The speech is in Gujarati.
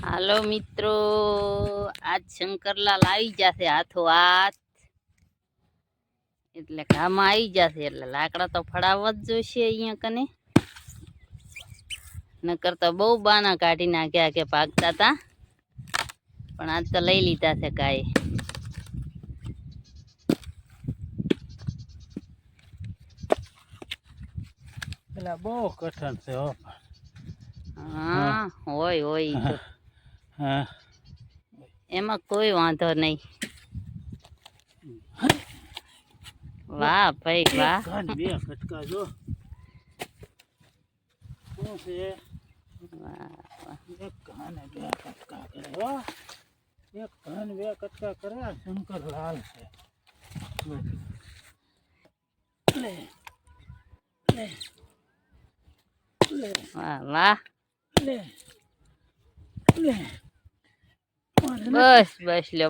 હાલો મિત્રો, આજ શંકરલાલ આવી જશે હાથો હાથ, એટલે કામમાં આવી જશે. એટલે લાકડા તો ફળાવવા જ જોઈશે અહીંયા કને. નકર તો બહુ બાના કાઢી નાખ્યા કે ભાગતા હતા, પણ આજ તો લઈ લીધા છે ગાય. પેલા બહુ કઠણ છે હો. હા હોય હોય તો હા, એમાં કોઈ વાંધો નહીં. વાહ ભાઈ વાહ. બે કટકા જો શું છે. એક કાને બે કટકા કરે હો. એક કાન બે કટકા કરે આ શંકરલાલ છે. લે લે લે વાહ વાહ. લે લે બસ બસ લ્યો.